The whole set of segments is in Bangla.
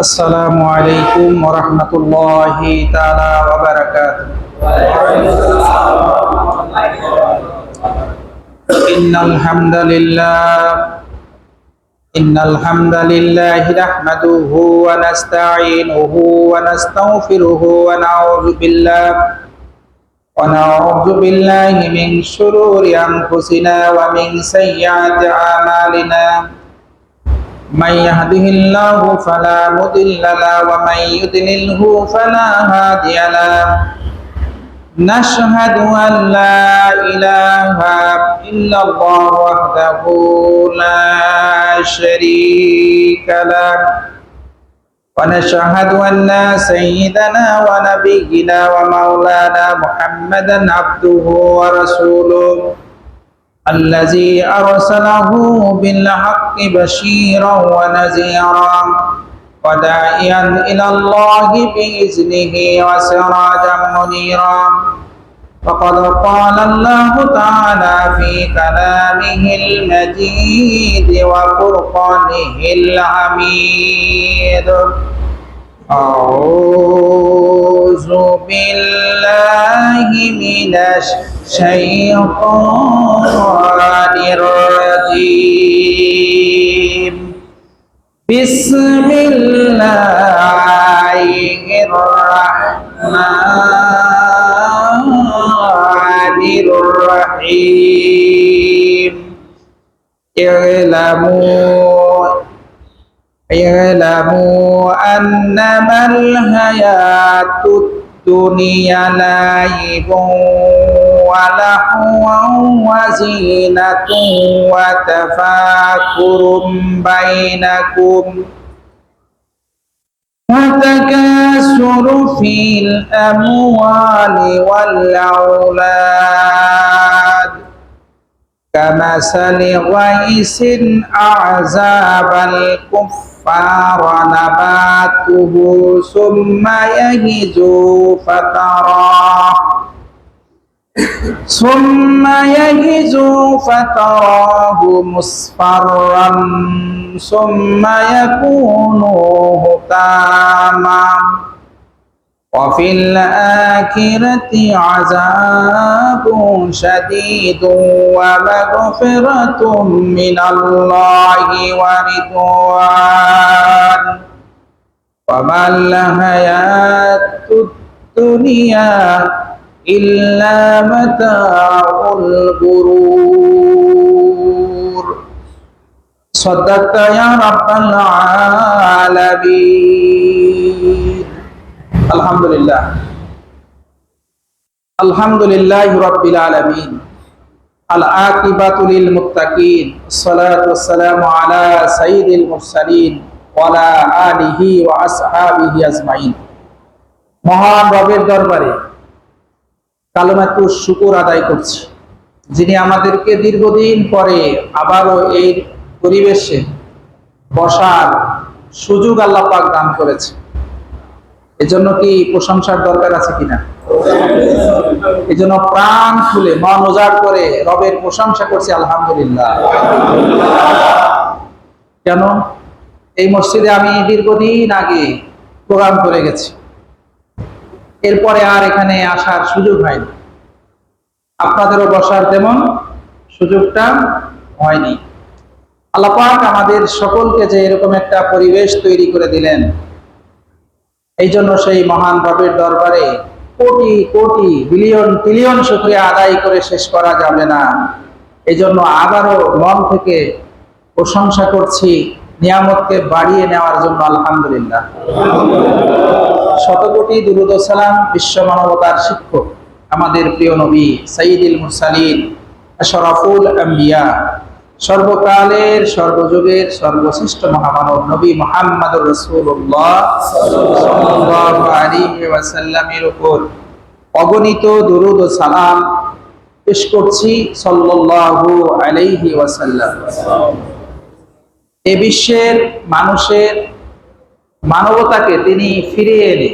আসসালামু আলাইকুম ওয়া রাহমাতুল্লাহি তাআলা ওয়া বারাকাতুহু। ইন্নাল হামদালিল্লাহি নাহমাদুহু ওয়া নাস্তাঈনুহু ওয়া নাস্তাগফিরুহু ওয়া নাউযু বিল্লাহি মিন শুরুরি আনফুসিনা ওয়া মিন সাইয়্যাতি আমালিনা। من يهده الله فلا مضل له ومن يضلله فلا هادي له. نشهد أن لا إله إلا الله وحده لا شريك له، ونشهد أن سيدنا ونبينا ومولانا محمدا عبده ورسوله الذي أرسله بالحق بشيرا ونذيرا وداعيا إلى الله بإذنه وسراجا منيرا. فقد قال الله تعالى في كلامه المجيد وفرقانه الحميد: أعوذ بالله من الشيطان الرجيم. بسم الله الرحمن الرحيم. اعلموا أنما الحياة الدنيا لعب ولهو وزينة وتفاخر بينكم وتكاثر في الأموال والأولاد كمثل غيث أعجب الكفار نباته ثم يهيج فتراه مصفرا ثم يكون هطاما وفي الآخرة عذاب شديد ومغفرة من الله ورضوان وما الحياة الدنيا إلا متاع الغرور. صدقت يا رب العالمين. আলহামদুলিল্লাহ আলহামদুলিল্লাহি রাব্বিল আলামিন। আল আকিবাতু লিল মুত্তাকিন। আসসালাতু ওয়াসসালামু আলা সাইয়্যিদিল মুরসালিন ওয়া আলা আলিহি ওয়া আসহাবিহি আজমাইন। মহান রবের দরবারে কালেমাতুর শুকর আদায় করছি, যিনি আমাদেরকে দীর্ঘদিন পরে আবারও এই পরিবেশে বসার সুযোগ আল্লাহ পাক দান করেছে। এজন্য কি প্রশংসার দরকার আছে কিনা? এজন্য প্রাণ খুলে মন উজাড় করে রবের প্রশংসা করছি, আলহামদুলিল্লাহ। কেন? এই মসজিদে আমি দীর্ঘদিন আগে প্রোগ্রাম করে গেছি, এরপরে আর এখানে আসার সুযোগ হয়নি, আপনাদেরও বসার তেমন সুযোগটা হয়নি। আল্লাহ পাক আমাদের সকলকে যে এরকম একটা পরিবেশ তৈরি করে দিলেন, এই জন্য সেই মহান রবের দরবারে কোটি কোটি বিলিয়ন ট্রিলিয়ন শুকরিয়া আদায় করে শেষ করা যাবে না। এই জন্য আবারও মন থেকে প্রশংসা করছি নিয়ামতকে বাড়িয়ে নেওয়ার জন্য, আলহামদুলিল্লাহ। শতকোটি দুরূদ ও সালাম বিশ্ব মানবতার শিক্ষক আমাদের প্রিয় নবী সাইয়্যিদুল মুরসালিন আশরাফুল আম্বিয়া, সর্বকালের সর্বযুগের সর্বশ্রেষ্ঠ মহামানব নবী মুহাম্মদুর রাসূলুল্লাহ সাল্লাল্লাহু আলাইহি ওয়াসাল্লামের উপর অগণিত দুরূদ ও সালাম পেশ করছি সাল্লাল্লাহু আলাইহি ওয়াসাল্লাম। এই বিশ্বের মানুষের মানবতাকে তিনি ফিরিয়ে এনে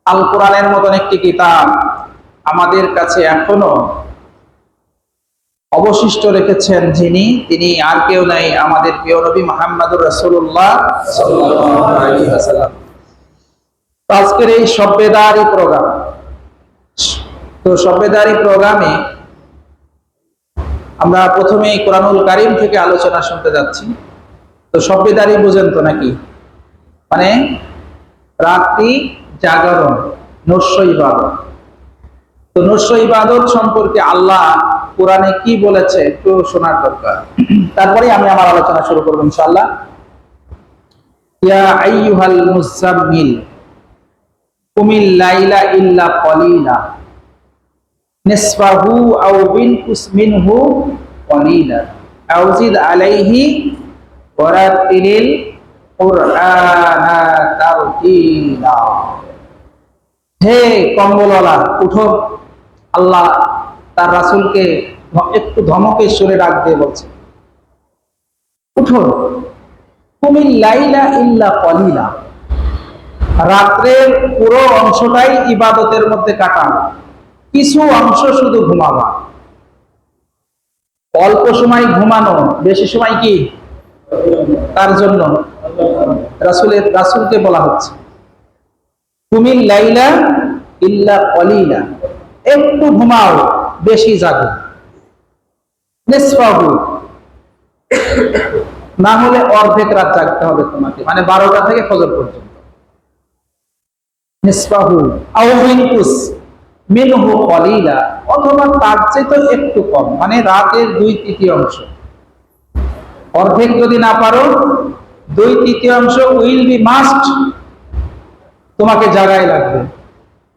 আল কোরআনের মতন একটি কিতাব আমাদের কাছে এখনো অবশিষ্ট রেখেছেন যিনি, তিনি আর কেউ নাই, আমাদের প্রিয় নবী মুহাম্মদুর রাসূলুল্লাহ সাল্লাল্লাহু আলাইহি ওয়াসাল্লাম। আজকের এই শব্বেদারি প্রোগ্রাম, তো শব্বেদারি প্রোগ্রামে আমরা প্রথমে কোরআনুল কারীম থেকে আলোচনা শুনতে যাচ্ছি। তো শব্বেদারি বুঝেন তো নাকি? মানে রাত্রি জাগরণ, নস্য ইবাদত। তো নস্য ইবাদত সম্পর্কে আল্লাহ কোরআনে কি বলেছে একটু শোনার দরকার। তারপরে আমি আমার আলোচনা শুরু করব ইনশাআল্লাহ। ইয়া আইয়ুহাল মুযাম্মিল কুমিল লাইলা ইল্লা কলিলা নিসফাহু আও বিনকুস মিনহু কলিলা আও জিদ আলাইহি ওয়ারাতিলিল কুরআনা তারতিলা। হে কম্বলওয়ালা উঠো, আল্লাহ তার রাসূলকে একটু ধমকের সুরে ডাক দিয়ে বলছে, উঠো, কুমিল লাইলা ইল্লা কলিলা, রাত্রের পুরো অংশটাই ইবাদতের মধ্যে কাটানো, কিছু অংশ শুধু ঘুমাবা। অল্প সময় ঘুমানো, বেশি সময় কি তার জন্য রাসূলকে বলা হচ্ছে কুমিল লাইলা ইল্লা কলিলা, একটু ঘুমাও, বেশি জাগো। নিসফাহু, না হলে অর্ধেক রাত জাগতে হবে তোমাকে, মানে 12টা থেকে ফজর পর্যন্ত। নিসফাহু আও বিনকুস মিনহু কলিলা, অথবা তার চেয়ে তো একটু কম, মানে রাতের 2/3 অর্ধেক যদি না পারো 2/3 উইল বি মাস্ট, তোমাকে জাগাই লাগবে।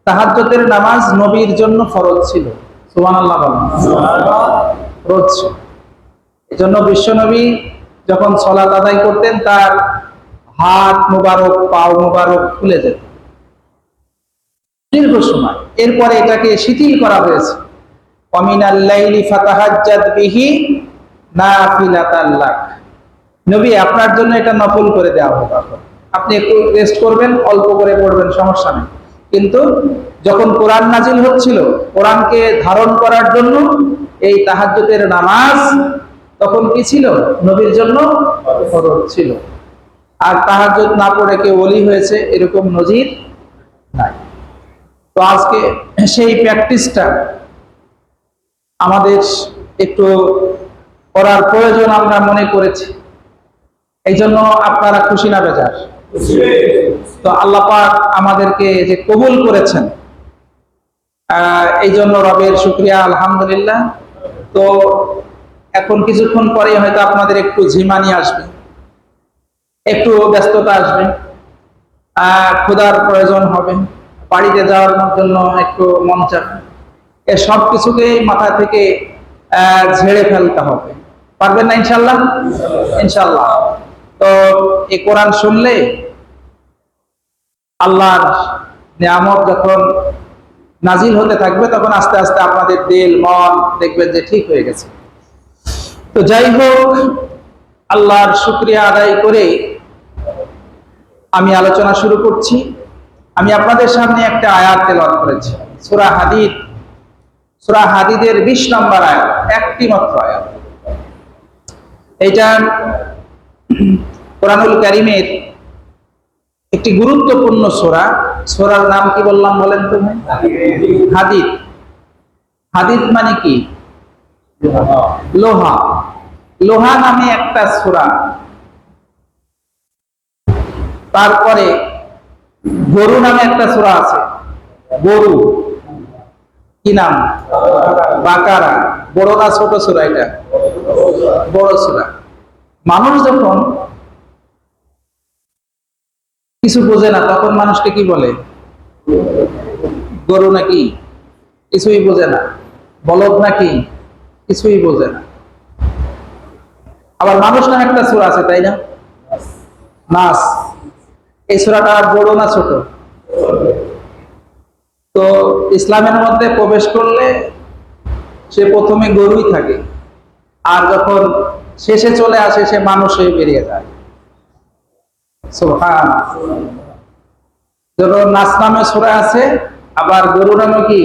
তাহাজ্জুদের নামাজ নবীর জন্য ফরজ ছিল, সুবহানাল্লাহ বলেন, ফরজ ছিল। এজন্য বিশ্ব নবী যখন সালাত আদায় করতেন তার হাত মুবারক, পাও মুবারক ফুলে যেত দীর্ঘ সময়। এরপরে এটাকে শিথিল করা হয়েছে, ওয়ামিনাল লাইলি ফাতাহাজ্জাদ বিহি নাফিলাতাল লাক। নবী আপনার জন্য এটা নফল করে দেওয়া হবে, আপনি একটু রেস্ট করবেন, অল্প করে পড়বেন, সমস্যা নেই। কিন্তু যখন কোরআন নাজিল হচ্ছিল, কোরআনকে ধারণ করার জন্য এই তাহাজ্জুদের নামাজ তখন কি ছিল? নবীর জন্য ফরজ ছিল। আর তাহাজ্জুদ না পড়ে কেউ ওলি হয়েছে এরকম নজির নাই। তো আজকে সেই প্র্যাকটিসটা আমাদের একটু করার প্রয়োজন আমরা মনে করেছি। এই জন্য আপনারা খুশি না বেজার? তো আল্লাহ পাক আমাদেরকে যে কবুল করেছেন, এই জন্য রবের শুকরিয়া, আলহামদুলিল্লাহ। তো এখন কিছুক্ষণ পরে হয়তো আপনাদের একটু ঝিমানি আসবে, একটু ব্যস্ততা আসবে, ক্ষুধার প্রয়োজন হবে, বাড়িতে যাওয়ার জন্য একটু মন চাবে। এ সব কিছুকে মাথা থেকে ঝেড়ে ফেলতে হবে। পারবেন না ইনশাল্লাহ? ইনশাল্লাহ। তো এই কোরআন শুনলে আল্লাহর নিয়ামত যখন নাজিল হতে থাকবে, তখন আস্তে আস্তে আপনাদের দিল মন দেখবেন যে ঠিক হয়ে গেছে। তো যাই হোক, আল্লাহর শুকরিয়া আদায় করে আমি আলোচনা শুরু করছি। আমি আপনাদের সামনে একটা আয়াত তেলাওয়াত করেছি, সূরা হাদীদ, সূরা হাদীদের 20 নম্বর আয়াত, একটি মাত্র আয়াত। এটা কোরআনুল কারীমের একটি গুরুত্বপূর্ণ সূরা। সূরার নাম কি বললাম বলেন তো? হাদীদ। হাদীদ মানে কি? লোহা। লোহা নামে একটা সূরা। তারপরে গরু নামে একটা সূরা আছে, গরু। কি নাম? বাকারা। বড় না ছোট সূরা? এটা বড় সূরা। মানুষ যখন কিছু বোঝে না তখন মানুষকে কি বলে? গরু নাকি? কিছুই বোঝে না। বলদ নাকি? কিছুই বোঝে না। আবার মানুষ নামে একটা সূরা আছে, তাই না? নাস। এই সূরাটা বড় না ছোট? তো ইসলামের মধ্যে প্রবেশ করলে সে প্রথমে গরুই থাকে, আর যখন শেষে চলে আসে সে মানুষ হয়ে বেরিয়ে যায়। সুবহানাল্লাহ। যেমন নাস নামে সূরা আছে, আবার গরু নামে কি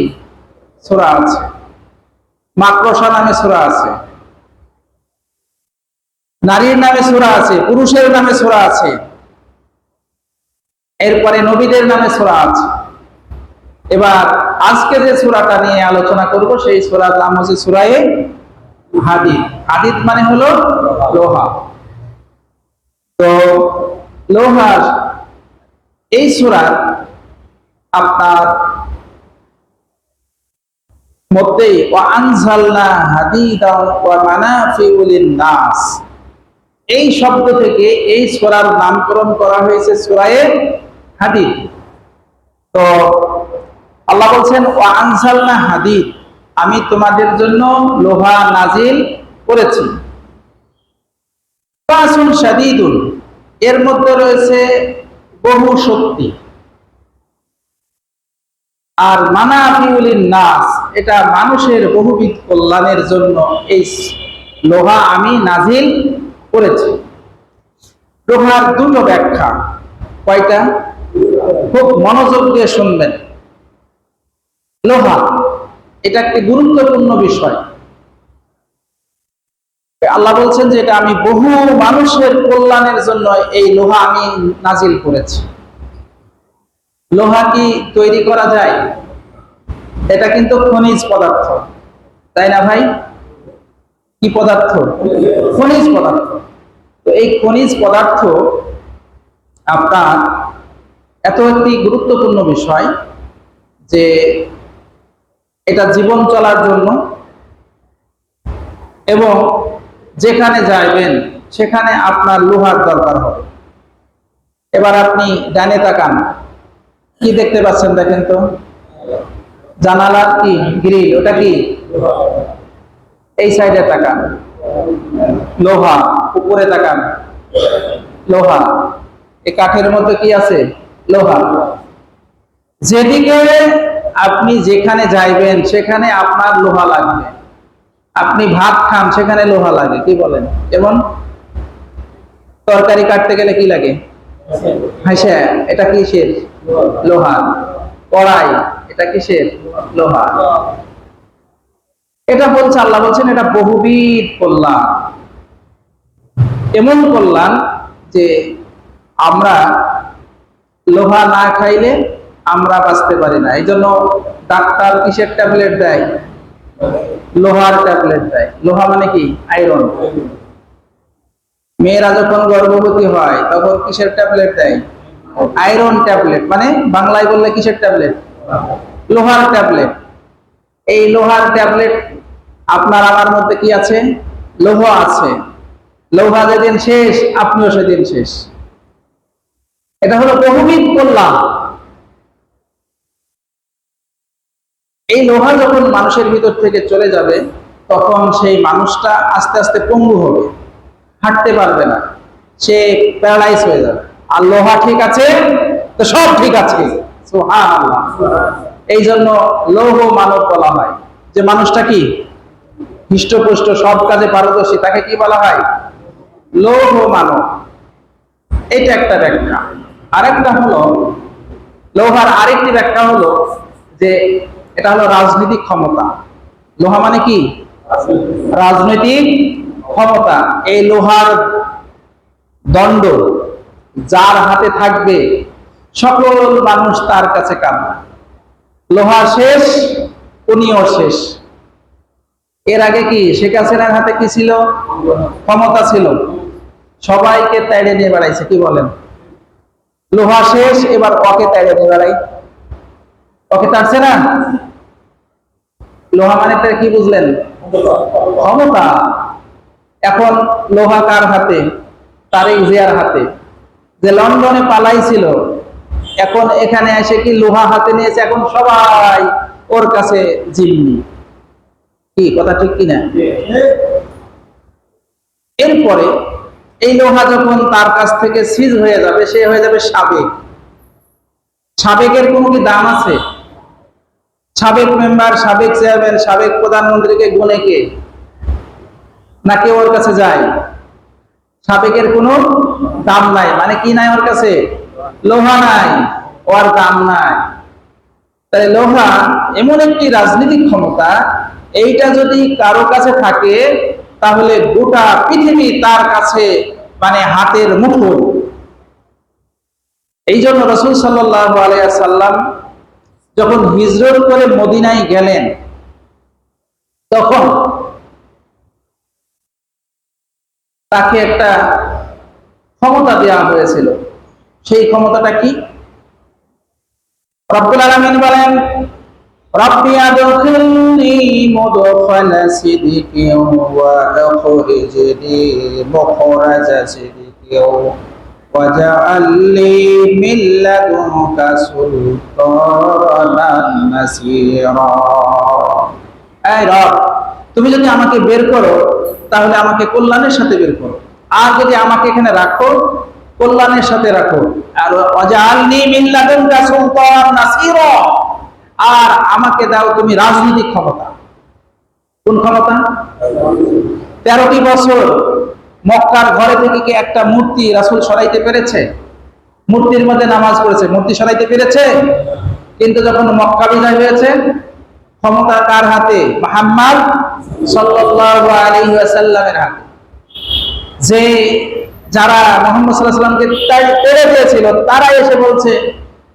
সূরা আছে, মাকড়সা নামে সূরা আছে, নারীর নামে সূরা আছে, পুরুষের নামে সূরা আছে, এরপরে নবীদের নামে সূরা আছে। এবার আজকে যে সূরাটা নিয়ে আলোচনা করব সেই সূরার নাম হচ্ছে সূরায়ে হাদীদ। হাদীদ মানে হলো লোহা। তো লোহার এই সূরার আপনার মধ্যে ওয়া আনজালনা হাদীদান ওয়া মানাফিউ লিন-নাস, এই শব্দ থেকে এই সূরার নামকরণ করা হয়েছে সূরায়ে হাদীদ। তো আল্লাহ বলছেন ওয়া আনজালনা হাদীদ, আমি তোমাদের জন্য লোহা নাজিল করেছি। বাসুন শাদীদুন, এর মধ্যে রয়েছে বহু শক্তি। আর মানাফিউ লিন-নাস, এটা মানুষের বহুবিধ কল্যাণের জন্য এই লোহা আমি নাজিল করেছি। লোহার দুটো ব্যাখ্যা, কয়টা? খুব মনোযোগ দিয়ে শুনবেন। লোহা এটা একটি গুরুত্বপূর্ণ বিষয়। আল্লাহ বলছেন যে এটা আমি বহু মানুষের কল্যাণের জন্য এই লোহা আমি নাজিল করেছি। লোহা কি তৈরি করা যায়? এটা কিন্তু খনিজ পদার্থ, তাই না ভাই? কি পদার্থ? খনিজ পদার্থ। তো এই খনিজ পদার্থ আপনার এত একটি গুরুত্বপূর্ণ বিষয় যে এটা জীবন চলার জন্য এবং যেখানে যাবেন সেখানে আপনার লোহার দরকার হবে। এবার আপনি ডানে তাকান, কি দেখতে পাচ্ছেন দেখেন তো? জানালার কি গ্রিল, ওটা কি? এই সাইডে তাকান, লোহা। উপরে তাকান, লোহা। এই কাঠের মধ্যে কি আছে? লোহা। যেদিকে আপনি যেখানে যাইবেন সেখানে আপনার লোহা লাগবে। আপনি ভাত খান, সেখানে লোহা লাগে, কি বলেন? যেমন তরকারি কাটতে গেলে কি লাগে? হাঁসা, এটা কিসের? লোহা। কড়াই, এটা কিসের? লোহা। এটা বলছে, আল্লাহ বলছেন এটা বহুবিধ কল্যাণ। এমন কল্যাণ যে আমরা লোহা না খাইলে আমরা বাঁচতে পারি না। এই জন্য ডাক্তার কিসের ট্যাবলেট দেয়? লোহার ট্যাবলেট দেয়। লোহা মানে কি? আয়রন। মেয়েরা যখন গর্ভবতী হয় তখন কিসের ট্যাবলেট দেয়? Iron tablet. মানে বাংলায় বললে কিসের ট্যাবলেট? লোহার ট্যাবলেট। এই লোহার ট্যাবলেট আপনার আমার মধ্যে কি আছে? লৌহ আছে। লোহা যেদিন শেষ, আপনিও সেদিন শেষ। এটা হলো বহুবিধ কল্যাণ। এই লোহা যখন মানুষের ভিতর থেকে চলে যাবে তখন সেই মানুষটা আস্তে আস্তে পঙ্গু হবে, হাঁটতে পারবে না, সে প্যারালাইজ হয়ে যাবে। আর লোহা ঠিক আছে তো সব ঠিক আছে। সুবহানাল্লাহ। এই জন্য লৌহ মানব বলা হয়। যে মানুষটা কি হৃষ্টপুষ্ট, সব কাজে পারদর্শী, তাকে কি বলা হয়? লৌহ মানব। এটা একটা ব্যাখ্যা। আরেকটা হলো, লোহার আরেকটি ব্যাখ্যা হলো যে এটা হলো রাজনৈতিক ক্ষমতা। লোহা মানে কি? রাজনৈতিক ক্ষমতা। এই লোহার দণ্ড যার হাতে থাকবে সকল মানুষ তার কাছে কাঁদবে। লোহা শেষ, উনিও শেষ। এর আগে কি শেখ হাসিনার হাতে কি ছিল? ক্ষমতা ছিল, সবাইকে তাড়িয়ে নিয়ে বেড়াইছে, কি বলেন? লোহা শেষ, এবার ওকে তাড়িয়ে নিয়ে বেড়াই। ওকে তাড়ছে না? লোহা মানে কি বুঝলেন? ক্ষমতা। এখন লোহা কার হাতে? তারেক জিয়ার হাতে, যে লন্ডনে পালাইছিল, এখন এখানে এসে কি লোহা হাতে নিয়েছে। এখন সবাই ওর কাছে জিম্মি। কি কথা ঠিক কিনা? এরপরে এই লোহা যখন তার কাছ থেকে সিজ হয়ে যাবে, সে হয়ে যাবে সাবেক। সাবেকের কোনো কি দাম আছে? সাবেক মেম্বার, সাবেক চেয়ারম্যান, সাবেক প্রধানমন্ত্রীকে গুনে কে? নাকি ওর কাছে যায়? সাবেকের কোনো দাম নাই। মানে কি নাই ওর কাছে? লোহা নাই, ওর দাম নাই। তাই লোহা এমন একটি রাজনৈতিক ক্ষমতা, এইটা যদি কারো কাছে থাকে তাহলে গোটা পৃথিবী তার কাছে মানে হাতের মুঠোয়। এই জন্য রাসূল সাল্লাল্লাহু আলাইহি ওয়াসাল্লাম যখন হিজরত করে মদিনায় গেলেন, তখন তাকে একটা ক্ষমতা দেওয়া হয়েছিল। সেই ক্ষমতাটা কি? রব্বুল আলামিন বলেন, রব্বি আদখিলনি মুদখালা সিদকিন ওয়া আখরিজনি মুখরাজা সিদকিন ওয়াজআল লি মিন লাদুনকা সুলতানান নাসীরা। এই রব, তুমি যদি আমাকে বের করো তাহলে আমাকে কল্যাণের সাথে বের করো, আর যদি আমাকে এখানে রাখো কল্যাণের সাথে রাখো। আর ওয়াজআলনি মিন লাদুনকা সুলতানান নাসীরা, আর আমাকে দাও তুমি রাজনৈতিক ক্ষমতা। কোন ক্ষমতা? 13টি বছর মক্কার ঘরে থেকে কি একটা মূর্তি রাসূল সরাইতে পেরেছে? মূর্তির মধ্যে নামাজ পড়েছে, মূর্তি সরাইতে পেরেছে? কিন্তু যখন মক্কা বিজয় হয়েছে, ক্ষমতা কার হাতে? মুহাম্মদ সাল্লাল্লাহু আলাইহি ওয়াসাল্লামের হাতে। যে যারা মুহাম্মদ সাল্লাল্লাহু আলাইহি ওয়াসাল্লামকে তেড়ে দিয়েছিল, তারা এসে বলছে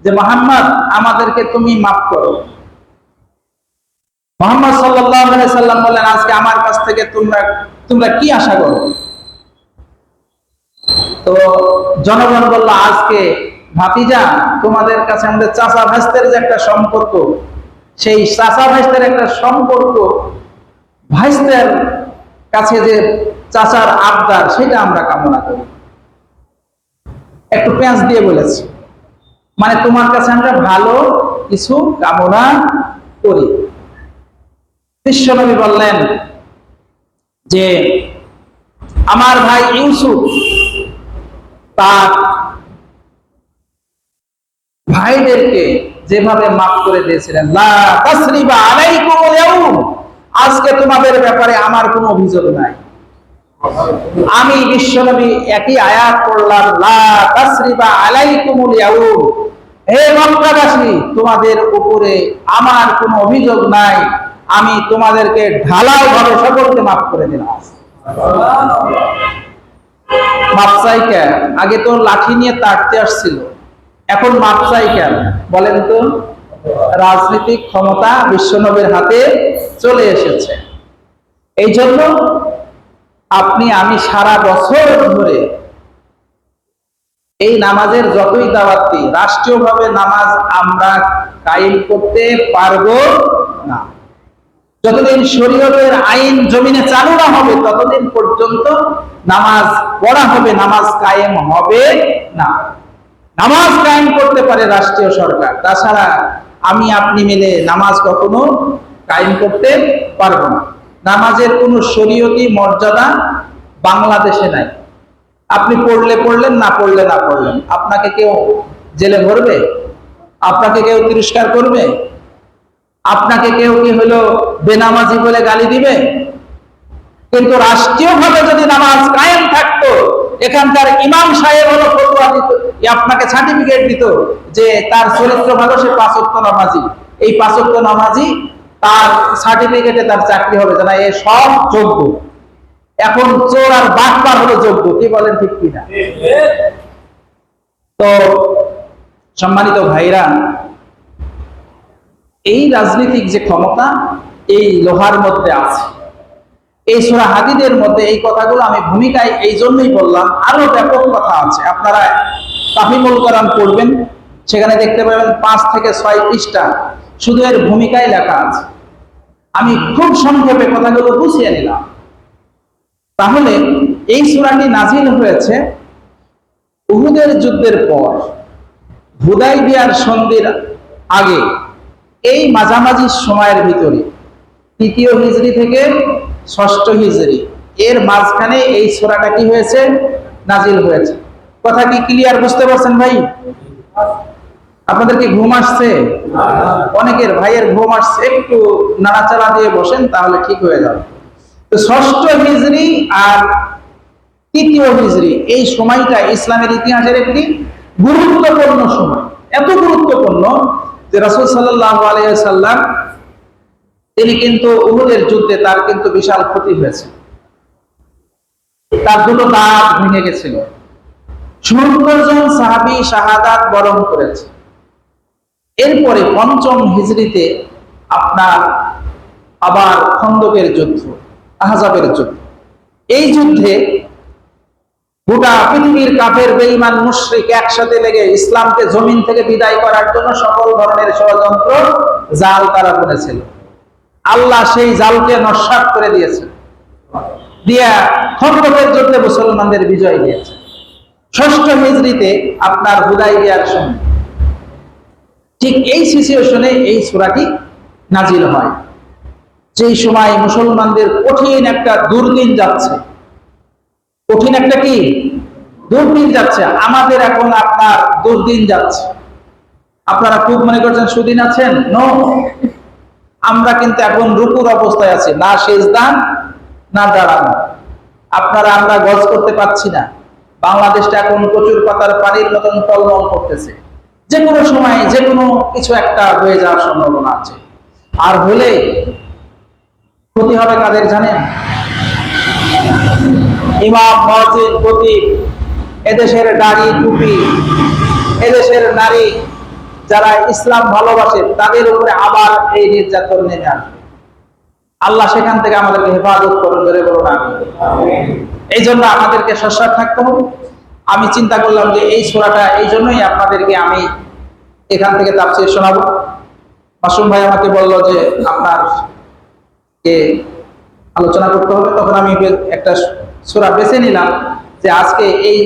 যে মুহাম্মদ, আমাদেরকে তুমি মাফ করো। মুহাম্মদ সাল্লাল্লাহু আলাইহি ওয়াসাল্লাম বললেন, আজকে আমার কাছ থেকে তোমরা কি আশা করো? তো জনগণ বলল, আজকে ভাতিজা, তোমাদের কাছে আমাদের চাচা ভাইস্তের যে একটা সম্পর্ক, সেই চাচা ভাইস্তের একটা সম্পর্ক, ভাইস্তের কাছে যে চাচার আবদার, সেটা আমরা কামনা করি। একটু পেঁচ দিয়ে বলেছি, মানে তোমার কাছে আমরা ভালো কিছু কামনা করি। বিশ্বনবী বললেন যে আমার ভাই ইউসুফ তার ভাইদেরকে যেভাবে মাফ করে দিয়েছিলেন, লা তাসরিবা আলাইকুমুল ইয়াউম, আজকে তোমাদের ব্যাপারে আমার কোনো অভিযোগ নাই। আমি বিশ্বনবী একই আয়াত পড়লাম, লা তাসরিবা আলাইকুমুল ইয়াউম, হে মক্কাবাসী, তোমাদের উপরে আমার কোনো অভিযোগ নাই, আমি তোমাদেরকে ঢালাও ভাবে সকলকে মাফ করে দিলাম। মাপ চাই কেন? আগে তো লাঠি নিয়ে তাড়তে আসছিল, এখন মাপ চাই কেন বলেন তো? রাজনৈতিক ক্ষমতা বিশ্বনবীর হাতে চলে এসেছে। এই জন্য আপনি আমি সারা বছর ধরে এই নামাজের যতই দাওয়াত দিই, রাষ্ট্রীয়ভাবে নামাজ আমরা কায়েম করতে পারবো না। যতদিন শরীয়তের আইন জমিনে চালু না হবে, ততদিন পর্যন্ত নামাজ পড়া হবে, নামাজ কায়েম হবে না। নামাজ কায়েম করতে পারে রাষ্ট্রীয় সরকার, তাছাড়া আমি আপনি মিলে নামাজ কখনো কায়েম করতে পারবো না। নামাজের কোনো শরীয়তি মর্যাদা বাংলাদেশে নাই। আপনি পড়লে পড়লেন, না পড়লে না পড়লেন, আপনাকে কেউ জেলে ভরবে? আপনাকে কেউ তিরস্কার করবে? আপনাকে কেউ কি হলো বেনামাজি বলে গালি দিবে? কিন্তু রাষ্ট্রীয়ভাবে যদি নামাজ কায়েম থাকতো, এখানকার ইমাম সাহেব হলো ফতোয়া দিত, আপনাকে সার্টিফিকেট দিত যে তার চরিত্র ভালো, সে 5 ওয়াক্ত নামাজি, এই 5 ওয়াক্ত নামাজি, তার সার্টিফিকেটে তার চাকরি হবে, জানা এ সব যোগ্য। এখন চোর আর বাটপার হলো যোগ্য, কি বলেন ঠিক কিনা? তো সম্মানিত ভাইরা, এই রাজনৈতিক যে ক্ষমতা এই লোহার মধ্যে আছে। এই সূরা হাদীদের মধ্যে এই কথাগুলো আমি ভূমিকায় এই জন্যই বললাম, আরো ব্যাপক কথা আছে। আপনারা তাফহিমুল কোরআন পড়বেন, সেখানে দেখতে পাবেন 5 থেকে 6 পৃষ্ঠা শুধু এর ভূমিকায় লেখা আছে। আমি খুব সংক্ষেপে কথাগুলো বুঝিয়ে নিলাম। তাহলে এই সূরাটি নাজিল হয়েছে উহুদের যুদ্ধের পর, হুদায়বিয়ার সন্ধির আগে, এই মাঝামাঝি সময়ের ভিতরে 3য় হিজরি থেকে 6ষ্ঠ হিজরি, এর মাঝখানে এই সূরাটা কি হয়েছে? নাজিল হয়েছে। কথা কি ক্লিয়ার? বুঝতে পারছেন ভাই? আপনাদের কি ঘুম আসছে? অনেকের ভাইয়ের ঘুম আসছে, একটু নাড়াচাড়া দিয়ে বসেন, তাহলে ঠিক হয়ে যাবে। তো 6ষ্ঠ হিজরি আর 3য় হিজরি, এই সময়টা ইসলামের ইতিহাসের একটি গুরুত্বপূর্ণ সময়। এত গুরুত্বপূর্ণ যে রাসূল সাল্লাল্লাহু আলাইহি ওয়াসাল্লাম তিনি কিন্তু উহুদের যুদ্ধে তার কিন্তু বিশাল ক্ষতি হয়েছে। তার দুটো দাঁত ভেঙে গেছিল। ৭০ জন সাহাবী শাহাদাত বরণ করেছে। এরপরে ৫ম হিজরিতে আপনার আবার খন্দকের যুদ্ধ, আহজাবের যুদ্ধ। এই যুদ্ধে গোটা পৃথিবীর কাফের বেঈমান মুশরিক একসাথে লেগে ইসলামকে জমিন থেকে বিদায় করার জন্য সকল ধরনের ষড়যন্ত্র জাল তারা বুনেছিল। আল্লাহ সেই জালকে নস্যাৎ করে দিয়েছে, দিয়া খন্দকের যুদ্ধে মুসলমানদের বিজয় দিয়েছে। ৬ষ্ঠ হিজরিতে আপনার হুদায়বিয়ার সময় ঠিক এই সিচুয়েশনে এই সূরাটি নাজিল হয়। যেই সময় মুসলমানদের কঠিন একটা দুর্দিন যাচ্ছে, কঠিন একটা কি দুর্দিন যাচ্ছে। আমাদের এখন আপনার দুর্দিন যাচ্ছে। আপনারা খুব মনে করছেন সুদিন আছেন, নো, আমরা কিন্তু এখন রুকুর অবস্থায় আছি, না সেজদা না দাঁড়ানো। আমরা গজ করতে পারছি না। বাংলাদেশটা এখন প্রচুর পাতার পানির মতন টলমল করতেছে। যে কোনো সময় যে কোনো কিছু একটা হয়ে যাওয়ার সম্ভাবনা আছে। আর হলে ক্ষতি হবে কাদের জানেন? ইমাম, মুয়াজ্জিন, খতিব, এদেশের দাড়ি টুপি, এদেশের নারী যারা ইসলাম ভালোবাসে তাদের উপরে আবার এই নির্যাতন নেমে আসবে। আল্লাহ সেখান থেকে আমাদেরকে হেফাজত করুন, ধরে বলুন আমিন। এই জন্য আমাদেরকে সজাগ থাকতে হবে। আমি চিন্তা করলাম যে এই সূরাটা এই জন্যই আপনাদেরকে আমি এখান থেকে তাফসীর শোনাবো। মাসুম ভাই আমাকে বলল যে আপনার কে আলোচনা করতে হবে, তখন আমি একটা সূরা বেছে নিলাম যে আজকে এই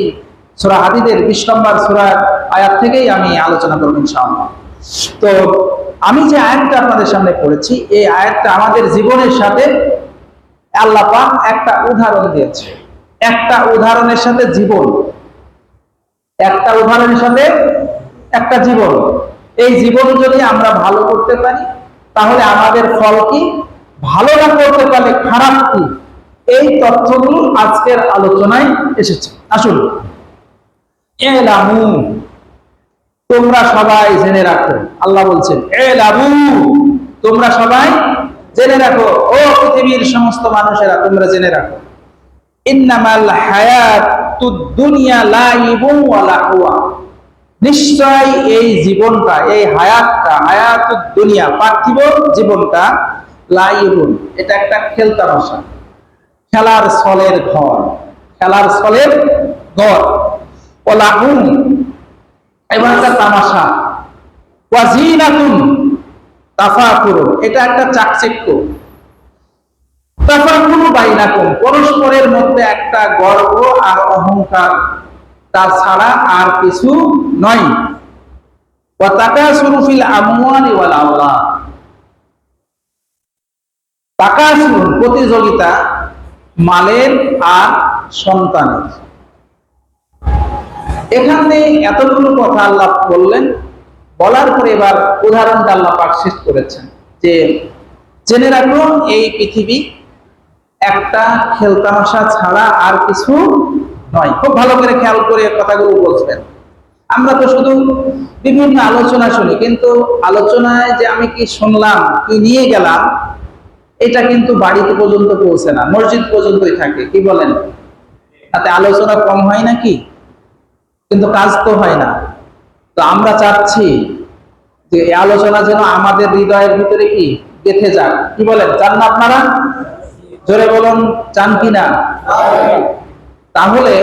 সূরা হাদীদের ২০ নম্বর সূরার আয়াত থেকেই আমি আলোচনা করব ইনশাআল্লাহ। তো আমি যে আয়াতটা আপনাদের সামনে পড়েছি, এই আয়াতটা আমাদের জীবনের সাথে আল্লাহ পাক একটা উদাহরণ দিয়েছে। একটা উদাহরণের সাথে জীবন, একটা উদাহরণের সাথে একটা জীবন। এই জীবন যদি আমরা ভালো করতে পারি তাহলে আমাদের ফল কি, ভালো না করতে পারলে খারাপ কি, এই তথ্যগুলো আজকের আলোচনায় এসেছে। আসুন, এলামু, তোমরা সবাই জেনে রাখো। আল্লাহ বলছেন এলামু, তোমরা সবাই জেনে রাখো, ও পৃথিবীর সমস্ত মানুষেরা তোমরা জেনে রাখো। ইন্নামাল হায়াতুদ দুনিয়া লাইবুন ওয়া লাহওয়া, নিশ্চয় এই জীবনটা, এই হায়াতটা, হায়াতুদ দুনিয়া পার্থিব জীবনটা, লাইবুন, এটা একটা খেলতামাশা, খেলার ছলের ঘর, খেলার ছলের ঘর। ওয়া লাহুন, এবং একটা তামাশা। ওয়া জিনাতুন, তাফাকুরুন, এটা একটা চাকচিক্য। তাফাকুরু বাইনাকুম, পরস্পরের মধ্যে একটা গর্ব আর অহংকার, তাছাড়া আর কিছু নয়। ওয়া তাকাসুরু ফিল আমওয়ালি ওয়াল আওলাদ, তাকাসুর, প্রতিযোগিতা মালের আর সন্তানের। এখানে এতগুলো কথা আল্লাহ বললেন, বলার পরে এবার উদাহরণটা আল্লাহ পাক শেষ করেছেন যে জেনে রাখো এই পৃথিবী একটা খেলতামাশা ছাড়া আর কিছু নয়। খুব ভালো করে খেয়াল করে কথাগুলো বলছেন। আমরা তো শুধু বিভিন্ন আলোচনা শুনি, কিন্তু আলোচনায় যে আমি কি শুনলাম, কি নিয়ে গেলাম, এটা কিন্তু বাড়িতে পর্যন্ত পৌঁছে না, মসজিদ পর্যন্তই থাকে। কি বলেন? তাতে আলোচনা কম হয় নাকি? কিন্তু কাজ তো হয় না। তো আমরা চাচ্ছি যে এই আলোচনা যেন আমাদের হৃদয়ের ভিতরে কি গেঁথে যাক। কি বলেন, চান না আপনারা? জোরে বলুন, চান কিনা? তাহলে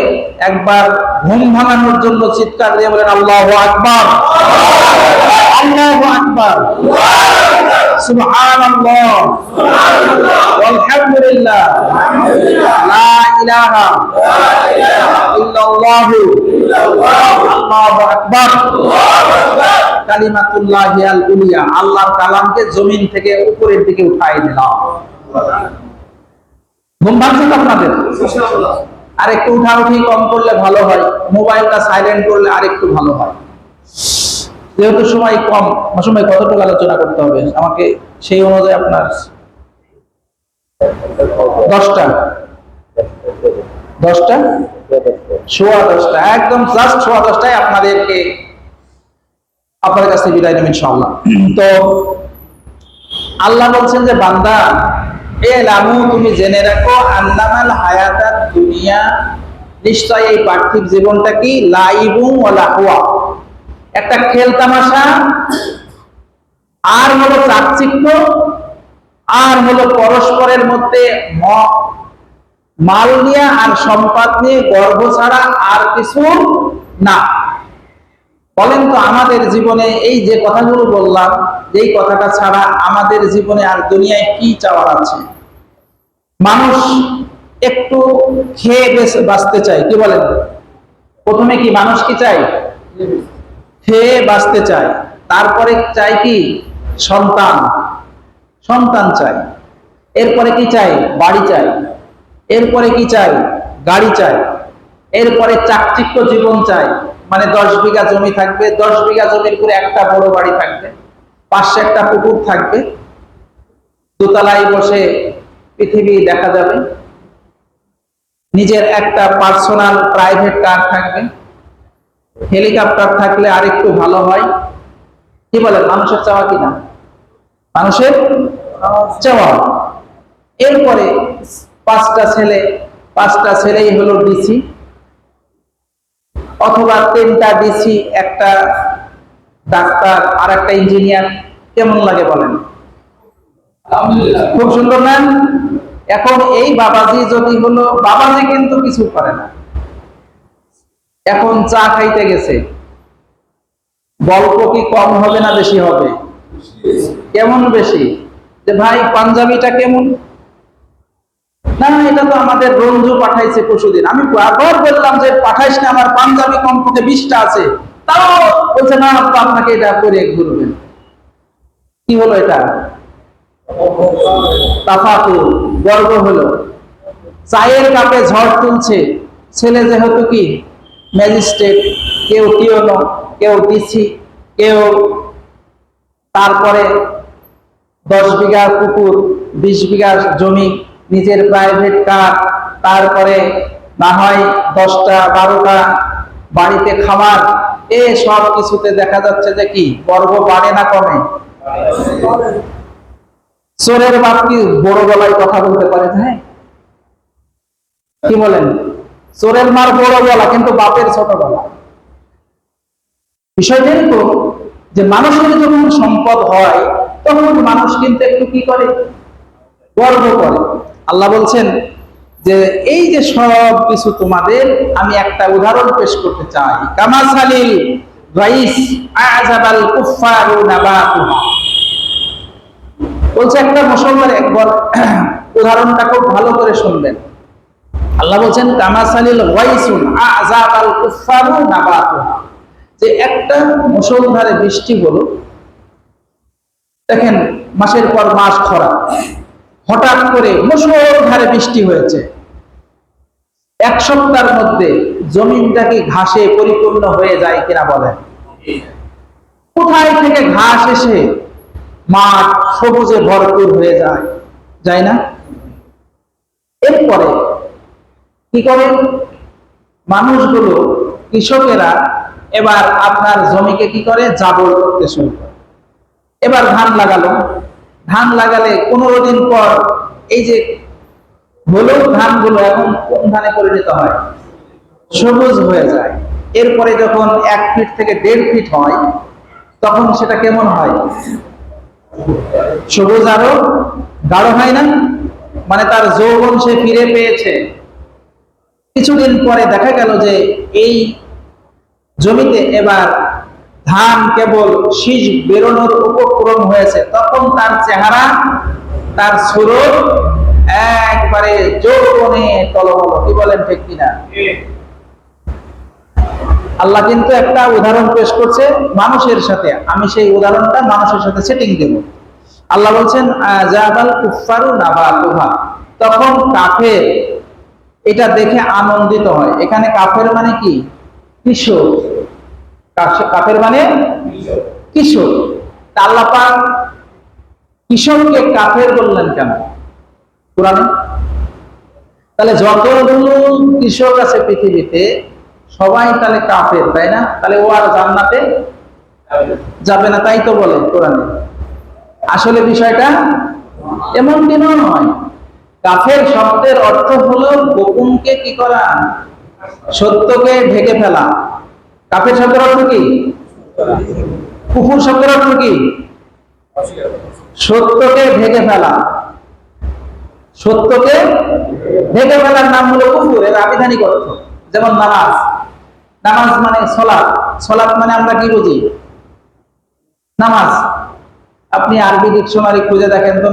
একবার ঘুম ভাঙানোর জন্য চিৎকার দিয়ে বলেন আল্লাহু আকবার, আল্লাহু আকবার, সুবহানাল্লাহ, আলহামদুলিল্লাহ, লা ইলাহা ইল্লাল্লাহু, আল্লাহু আকবার, কালিমাতুল্লাহি আল উলিয়া, আল্লাহর কালামকে জমিন থেকে উপরের দিকে উঠাই দিলাম। ঘুম ভাঙছে তো আপনাদের? আর একটু উঠাউঠি কম করলে ভালো হয়, মোবাইলটা সাইলেন্ট করলে আর একটু ভালো হয়। যেহেতু সময় কম, সময় কতটুকু আলোচনা করতে হবে আমাকে সেই অনুযায়ী আপনার 10টা 10টা একদম জাস্ট 10টায় আপনাদেরকে আপনাদের কাছে বিদায় নেব ইনশাআল্লাহ। তো আল্লাহ বলছেন যে বান্দা এলামু তুমি জেনে রাখো আন্নামাল হায়াতাদ দুনিয়া নিশ্চয় এই পার্থিব জীবনটা কি লাইবুন ওয়া লাহওয়া একটা খেল তামাশা আর হলো চাকচিক্য আর হলো পরস্পরের মধ্যে মাল নিয়ে আর সম্পদ নিয়ে গর্ব ছাড়া আর কিছু না। বলেন তো আমাদের জীবনে এই যে কথাগুলো বললাম এই কথাটা ছাড়া আমাদের জীবনে আর দুনিয়ায় কি চাওয়ার আছে? মানুষ একটু খেয়ে বাঁচতে চায়, কি বলেন? প্রথমে কি মানুষ কি চায়? খেয়ে বাঁচতে চায়। তারপরে চাই কি? সন্তান, সন্তান চাই। এরপরে কি চাই? বাড়ি চাই। এরপরে কি চাই? গাড়ি চাই। এরপরে চাকচিক্য জীবন চাই, মানে 10 বিঘা জমি থাকবে, 10 বিঘা জমির উপরে একটা বড় বাড়ি থাকবে, পাশে একটা পুকুর থাকবে, দোতলায় বসে পৃথিবী দেখা যাবে, নিজের একটা পার্সোনাল প্রাইভেট কার থাকবে, হেলিকপ্টার থাকলে আরেকটু ভালো হয়। কি বলে, মানুষের চাওয়া কিনা? মানুষের চাওয়া। এরপরে 5টা ছেলে, 5টা ছেলেই হলো ডিসি, অথবা 3টা ডিসি, একটা ডাক্তার আর একটা ইঞ্জিনিয়ার। কেমন লাগে বলেন? খুব সুন্দর না? এখন এই বাবাজি যদি হলো, বাবাজি কিন্তু কিছু করে না, এখন চা খাইতে গেছে, গল্প কি কম হবে না বেশি হবে? কেমন বেশি? যে ভাই পাঞ্জাবিটা কেমন? না এটা তো আমাদের রঞ্জু পাঠাইছে পরশুদিন। আমি আবার বললাম যে পাঠাইস না, আমার পাঞ্জাবি কমপক্ষে 20টা আছে, তাও বলছে না আপনাকে এটা করে ঘুরবেন। কি হলো এটা? তাফাকুর, গর্ব হলো। চায়ের কাপে ঝড় তুলছে ছেলে, যেহেতু কি ম্যাজিস্ট্রেট, কেউ টিওনো, কেউ ডিসি, কেউ তারপরে 10 বিঘা পুকুর, 20 বিঘা জমি, নিজের প্রাইভেট কার, তারপরে না হয় 10টা 12টা বাড়িতে খাবার, এ সব কিছুতে দেখা যাচ্ছে যে কি গর্ব বাড়ে না কমে? চোরের বাপ কি বড় গলায় কথা বলতে পারে? হ্যাঁ, কি বলেন? চোরের মার বড় গলা, কিন্তু বাপের ছোট গলা। বিষয়টা তো যে মানুষের যখন সম্পদ হয় তখন মানুষ কিন্তু একটু কি করে? গর্ব করে। আল্লাহ বলছেন যে এই যে সব কিছু তোমাদের, আমি একটা উদাহরণ পেশ করতে চাই। কামাসালিল রাইস আযাবাল কুফফারু নাবাতুহা। বলছে একটা মুসলমান, একবার উদাহরণটা খুব ভালো করে শুনবেন। আল্লাহ বলছেন কামাসালিল রাইসুন আযাবাল কুফফারু নাবাতুহা, যে একটা মুষলধারে বৃষ্টি হলো, দেখেন মাসের পর মাস খরা, হঠাৎ করে মুষলধারে বৃষ্টি হয়েছে, 1 সপ্তাহের মধ্যে জমিনটা কি ঘাসে পরিপূর্ণ হয়ে যায় কিনা বলেন? কোথায় থেকে ঘাস এসে মাঠ সবুজে ভরপুর হয়ে যায়, যায় না? এরপরে কি করে মানুষগুলো, কৃষকেরা এবার আপনার জমিকে কি করে? জাবর করতে শুরু করে। এবার ধান লাগালো, ধান লাগালে 15 দিন পর এই যে হলুদ ধানগুলো এখন কোন ধানে পরিণত হয়? সবুজ হয়ে যায়। এরপরে যখন 1 ফিট থেকে 1.5 ফিট হয়, তখন সেটা কেমন হয়? সবুজ আরো গাঢ় হয় না? মানে তার যৌবন সে ফিরে পেয়েছে। কিছুদিন পরে দেখা গেল যে এই জমিতে এবার ধান কেবল শীষ বেরোনোর উপক্রম হয়েছে, তখন তার চেহারা, তার সুরত একবারে যৌবনে টলমল। কি বলেন, ঠিক কিনা? আল্লাহ কিন্তু একটা উদাহরণ পেশ করছে মানুষের সাথে, আমি সেই উদাহরণটা মানুষের সাথে সেটিং দেব। আল্লাহ বলছেন আযাবাল কুফফারু নাবাতুহা, তখন কাফের এটা দেখে আনন্দিত হয়। এখানে কাফের মানে কি? কৃষক। কাফের মানে কৃষক। আল্লাহ পাক কৃষককে কাফের বললেন কেন কোরআনে? তাহলে যতগুলো কৃষক আছে পৃথিবীতে সবাই তাহলে কাফের, তাই না? তাহলে ও আর জান্নাতে যাবে না, তাই তো বলে কোরআনে। আসলে বিষয়টা এমনটি নয়। কাফের শব্দের অর্থ হলো গোপনকে কি করা, সত্যকে ঢেকে ফেলা। কাফের শব্দের অর্থ কি? কুফর শব্দের অর্থ কি? সত্যকে ঢেকে ফেলা। সত্যকে ঢেকে ফেলার নাম হলো কুফর, এর আবিধানিক অর্থ। যেমন নামাজ, নামাজ মানে সলাৎ, সলাৎ মানে আমরা কি বুঝি? নামাজ। আপনি আরবি ডিকশনারি খুঁজে দেখেন তো